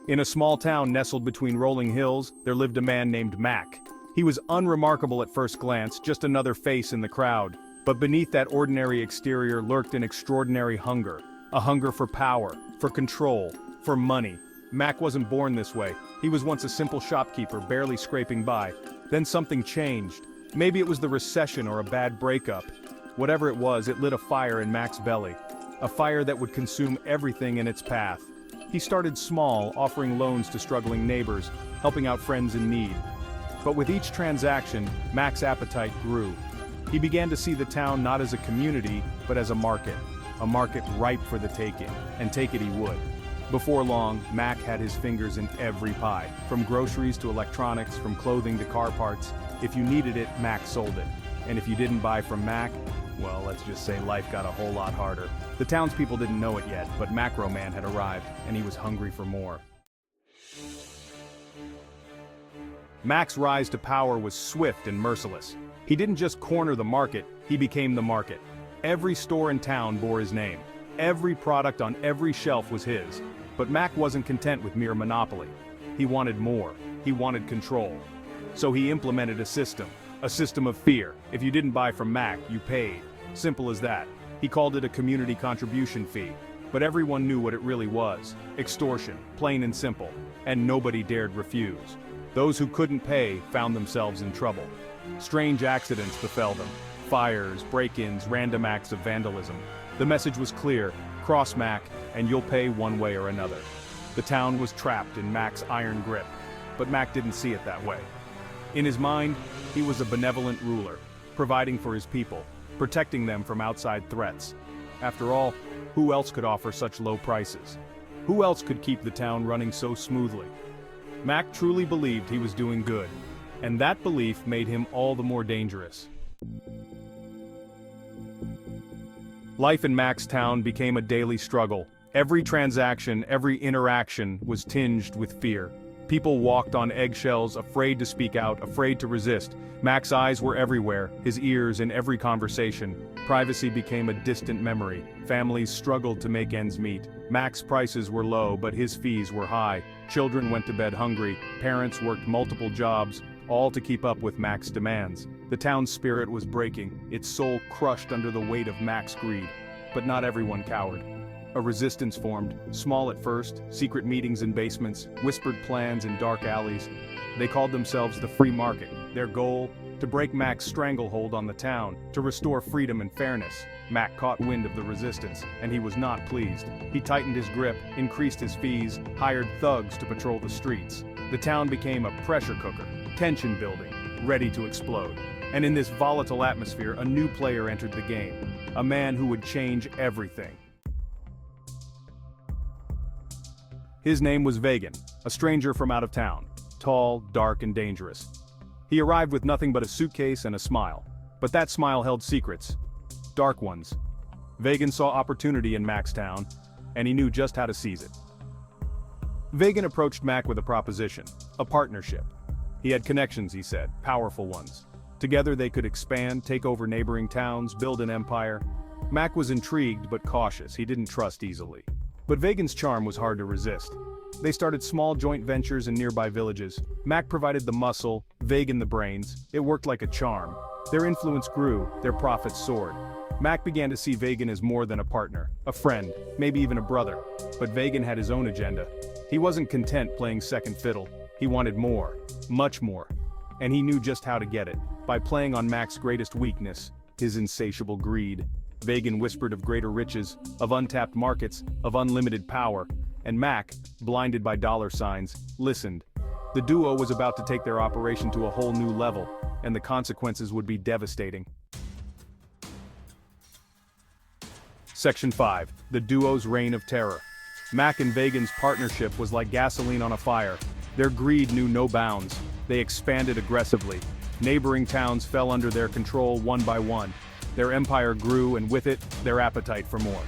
In a small town nestled between rolling hills, there lived a man named Mac. He was unremarkable at first glance, just another face in the crowd. But beneath that ordinary exterior lurked an extraordinary hunger. A hunger for power, for control, for money. Mac wasn't born this way. He was once a simple shopkeeper, barely scraping by. Then something changed. Maybe it was the recession or a bad breakup. Whatever it was, it lit a fire in Mac's belly. A fire that would consume everything in its path. He started small, offering loans to struggling neighbors, helping out friends in need. But with each transaction, Mac's appetite grew. He began to see the town not as a community, but as a market ripe for the taking, and take it he would. Before long, Mac had his fingers in every pie, from groceries to electronics, from clothing to car parts. If you needed it, Mac sold it. And if you didn't buy from Mac, well, let's just say life got a whole lot harder. The townspeople didn't know it yet, but Macro Man had arrived, and he was hungry for more. Mac's rise to power was swift and merciless. He didn't just corner the market, he became the market. Every store in town bore his name. Every product on every shelf was his. But Mac wasn't content with mere monopoly. He wanted more. He wanted control. So he implemented a system of fear. If you didn't buy from Mac, you paid. Simple as that. He called it a community contribution fee. But everyone knew what it really was. Extortion, plain and simple. And nobody dared refuse. Those who couldn't pay found themselves in trouble. Strange accidents befell them. Fires, break-ins, random acts of vandalism. The message was clear: cross Mac, and you'll pay one way or another. The town was trapped in Mac's iron grip. But Mac didn't see it that way. In his mind, he was a benevolent ruler, providing for his people, protecting them from outside threats. After all, who else could offer such low prices? Who else could keep the town running so smoothly? Mac truly believed he was doing good, and that belief made him all the more dangerous. Life in Mac's town became a daily struggle. Every transaction, every interaction was tinged with fear. People walked on eggshells, afraid to speak out, afraid to resist. Mac's eyes were everywhere, his ears in every conversation. Privacy became a distant memory. Families struggled to make ends meet. Mac's prices were low, but his fees were high. Children went to bed hungry. Parents worked multiple jobs, all to keep up with Mac's demands. The town's spirit was breaking, its soul crushed under the weight of Mac's greed. But not everyone cowered. A resistance formed, small at first, secret meetings in basements, whispered plans in dark alleys. They called themselves the free market. Their goal? To break Mac's stranglehold on the town, to restore freedom and fairness. Mac caught wind of the resistance, and he was not pleased. He tightened his grip, increased his fees, hired thugs to patrol the streets. The town became a pressure cooker, tension building, ready to explode. And in this volatile atmosphere, a new player entered the game. A man who would change everything. His name was Vegan, a stranger from out of town, tall, dark, and dangerous. He arrived with nothing but a suitcase and a smile. But that smile held secrets. Dark ones. Vegan saw opportunity in Mac's town, and he knew just how to seize it. Vegan approached Mac with a proposition, a partnership. He had connections, he said, powerful ones. Together they could expand, take over neighboring towns, build an empire. Mac was intrigued but cautious. He didn't trust easily. But Vegan's charm was hard to resist. They started small joint ventures in nearby villages. Mac provided the muscle, Vegan the brains. It worked like a charm. Their influence grew, their profits soared. Mac began to see Vegan as more than a partner, a friend, maybe even a brother. But Vegan had his own agenda. He wasn't content playing second fiddle. He wanted more, much more. And he knew just how to get it, by playing on Mac's greatest weakness, his insatiable greed. Vegan whispered of greater riches, of untapped markets, of unlimited power, and Mac, blinded by dollar signs, listened. The duo was about to take their operation to a whole new level, and the consequences would be devastating. Section 5. The duo's reign of terror. Mac and Vegan's partnership was like gasoline on a fire. Their greed knew no bounds. They expanded aggressively. Neighboring towns fell under their control one by one. Their empire grew, and with it, their appetite for more.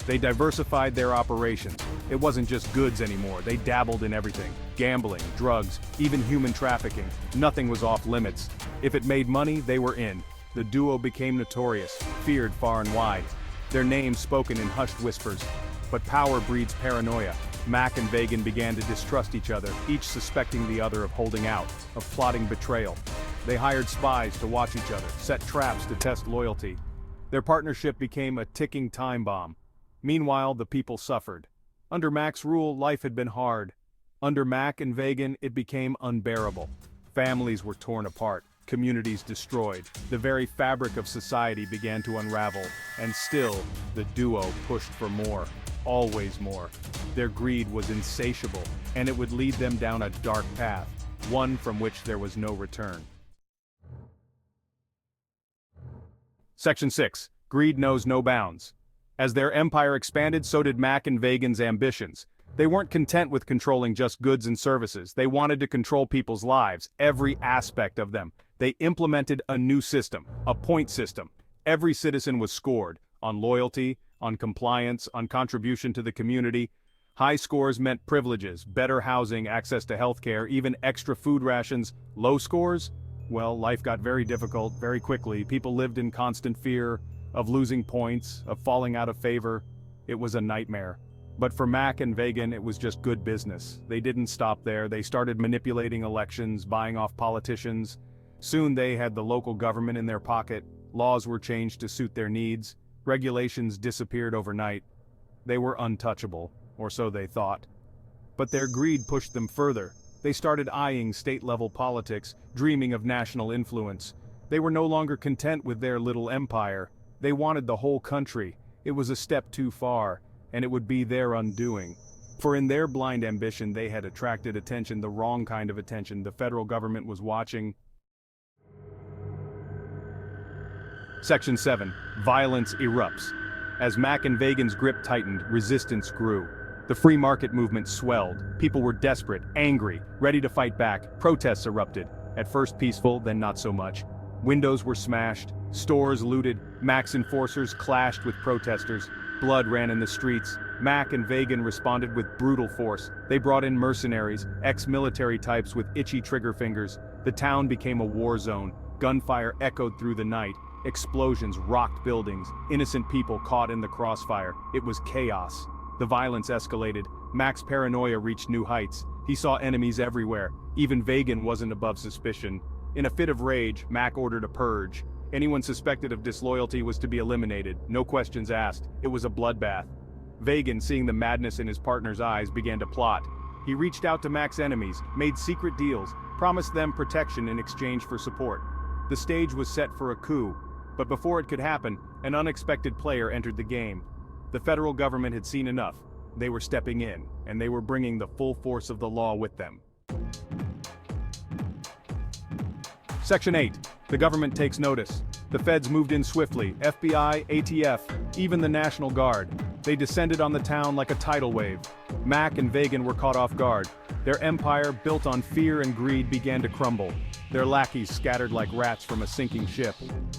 They diversified their operations. It wasn't just goods anymore. They dabbled in everything. Gambling, drugs, even human trafficking. Nothing was off limits. If it made money, they were in. The duo became notorious, feared far and wide. Their names spoken in hushed whispers. But power breeds paranoia. Mack and Vagan began to distrust each other, each suspecting the other of holding out, of plotting betrayal. They hired spies to watch each other, set traps to test loyalty. Their partnership became a ticking time bomb. Meanwhile, the people suffered. Under Mack's rule, life had been hard. Under Mack and Vagan, it became unbearable. Families were torn apart, communities destroyed. The very fabric of society began to unravel, and still, the duo pushed for more, always more. Their greed was insatiable, and it would lead them down a dark path, one from which there was no return. Section 6. Greed knows no bounds. As their empire expanded, so did Mack and Vagan's ambitions. They weren't content with controlling just goods and services. They wanted to control people's lives, every aspect of them. They implemented a new system, a point system. Every citizen was scored, on loyalty, on compliance, on contribution to the community. High scores meant privileges, better housing, access to healthcare, even extra food rations. Low scores? Well, life got very difficult very quickly. People lived in constant fear of losing points, of falling out of favor. It was a nightmare. But for Mack and Vagan, it was just good business. They didn't stop there. They started manipulating elections, buying off politicians. Soon they had the local government in their pocket. Laws were changed to suit their needs. Regulations disappeared overnight. They were untouchable, or so they thought. But their greed pushed them further. They started eyeing state-level politics, dreaming of national influence. They were no longer content with their little empire. They wanted the whole country. It was a step too far, and it would be their undoing. For in their blind ambition they had attracted attention, the wrong kind of attention. The federal government was watching. Section 7. Violence erupts. As Mack and Vagan's grip tightened, resistance grew. The free market movement swelled. People were desperate, angry, ready to fight back. Protests erupted. At first peaceful, then not so much. Windows were smashed, stores looted, Mack's enforcers clashed with protesters. Blood ran in the streets. Mack and Vagan responded with brutal force. They brought in mercenaries, ex-military types with itchy trigger fingers. The town became a war zone. Gunfire echoed through the night. Explosions rocked buildings. Innocent people caught in the crossfire. It was chaos. The violence escalated. Mack's paranoia reached new heights. He saw enemies everywhere. Even Vagan wasn't above suspicion. In a fit of rage, Mack ordered a purge. Anyone suspected of disloyalty was to be eliminated, no questions asked. It was a bloodbath. Vagan, seeing the madness in his partner's eyes, began to plot. He reached out to Mack's enemies, made secret deals, promised them protection in exchange for support. The stage was set for a coup, but before it could happen, an unexpected player entered the game. The federal government had seen enough. They were stepping in, and they were bringing the full force of the law with them. Section 8. The government takes notice. The feds moved in swiftly, FBI, ATF, even the National Guard. They descended on the town like a tidal wave. Mack and Vagan were caught off guard. Their empire, built on fear and greed, began to crumble. Their lackeys scattered like rats from a sinking ship.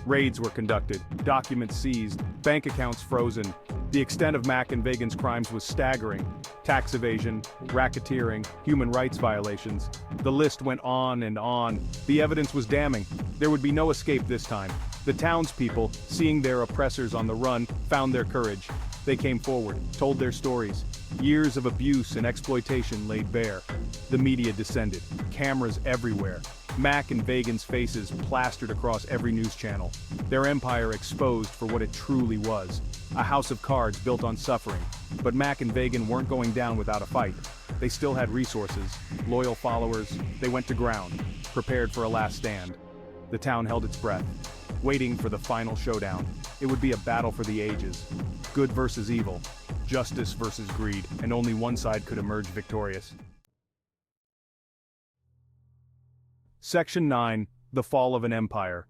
Raids were conducted, documents seized, bank accounts frozen. The extent of Mack and Vagan's crimes was staggering. Tax evasion, racketeering, human rights violations. The list went on and on. The evidence was damning. There would be no escape this time. The townspeople, seeing their oppressors on the run, found their courage. They came forward, told their stories. Years of abuse and exploitation laid bare. The media descended, cameras everywhere. Mack and Vagan's faces plastered across every news channel. Their empire exposed for what it truly was. A house of cards built on suffering. But Mack and Vagan weren't going down without a fight. They still had resources, loyal followers. They went to ground, prepared for a last stand. The town held its breath, waiting for the final showdown. It would be a battle for the ages. Good versus evil, justice versus greed, and only one side could emerge victorious. Section 9. The Fall of an Empire.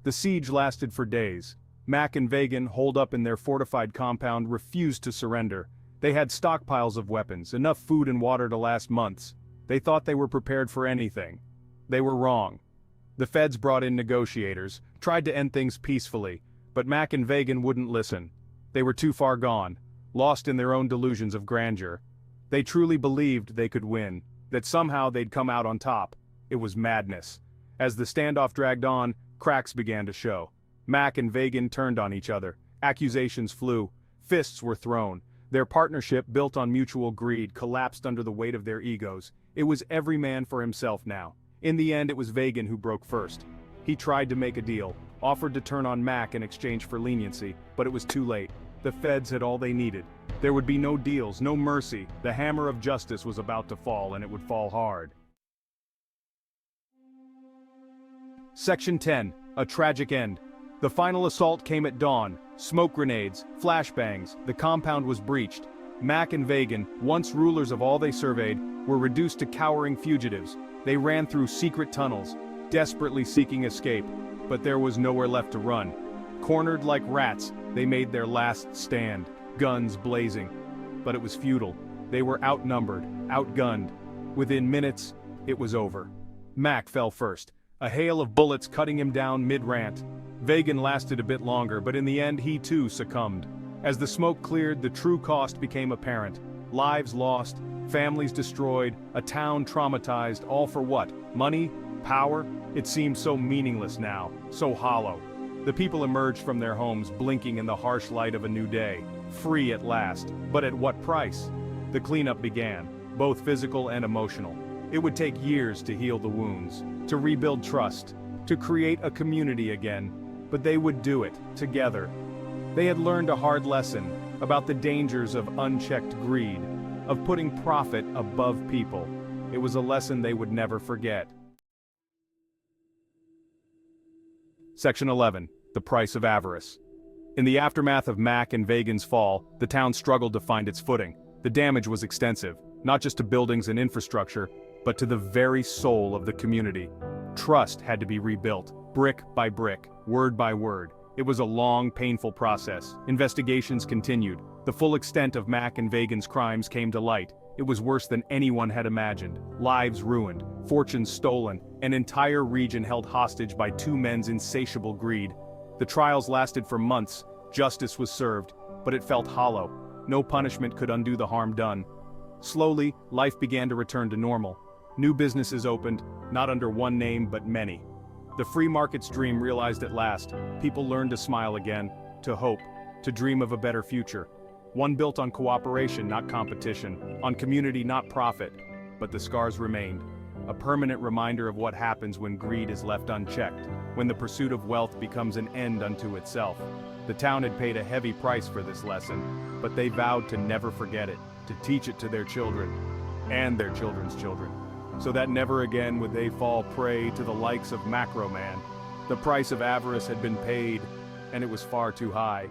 The siege lasted for days. Mack and Vagan, holed up in their fortified compound, refused to surrender. They had stockpiles of weapons, enough food and water to last months. They thought they were prepared for anything. They were wrong. The feds brought in negotiators, tried to end things peacefully, but Mack and Vagan wouldn't listen. They were too far gone, lost in their own delusions of grandeur. They truly believed they could win, that somehow they'd come out on top. It was madness. As the standoff dragged on, cracks began to show. Mack and Vagan turned on each other. Accusations flew. Fists were thrown. Their partnership, built on mutual greed, collapsed under the weight of their egos. It was every man for himself now. In the end, it was Vegan who broke first. He tried to make a deal, offered to turn on Mac in exchange for leniency, but it was too late. The feds had all they needed. There would be no deals, no mercy. The hammer of justice was about to fall, and it would fall hard. Section 10. A tragic end. The final assault came at dawn. Smoke grenades, flashbangs, the compound was breached. Mac and Vegan, once rulers of all they surveyed, were reduced to cowering fugitives. They ran through secret tunnels, desperately seeking escape, but there was nowhere left to run. Cornered like rats, they made their last stand, guns blazing. But it was futile. They were outnumbered, outgunned. Within minutes, it was over. Mac fell first, a hail of bullets cutting him down mid-rant. Vegan lasted a bit longer, but in the end he too succumbed. As the smoke cleared, the true cost became apparent. Lives lost, families destroyed, a town traumatized, all for what? Money? Power? It seemed so meaningless now, so hollow. The people emerged from their homes blinking in the harsh light of a new day. Free at last, but at what price? The cleanup began, both physical and emotional. It would take years to heal the wounds, to rebuild trust, to create a community again. But they would do it, together. They had learned a hard lesson about the dangers of unchecked greed, of putting profit above people. It was a lesson they would never forget. Section 11. The price of avarice. In the aftermath of Mac and Vegan's fall, the town struggled to find its footing. The damage was extensive, not just to buildings and infrastructure, but to the very soul of the community. Trust had to be rebuilt, brick by brick, word by word. It was a long, painful process. Investigations continued. The full extent of Mac and Vegan's crimes came to light. It was worse than anyone had imagined. Lives ruined, fortunes stolen, an entire region held hostage by two men's insatiable greed. The trials lasted for months, justice was served, but it felt hollow. No punishment could undo the harm done. Slowly, life began to return to normal. New businesses opened, not under one name but many. The free market's dream realized at last. People learned to smile again, to hope, to dream of a better future. One built on cooperation, not competition, on community, not profit. But the scars remained. A permanent reminder of what happens when greed is left unchecked, when the pursuit of wealth becomes an end unto itself. The town had paid a heavy price for this lesson, but they vowed to never forget it, to teach it to their children, and their children's children, so that never again would they fall prey to the likes of Macro Man. The price of avarice had been paid, and it was far too high.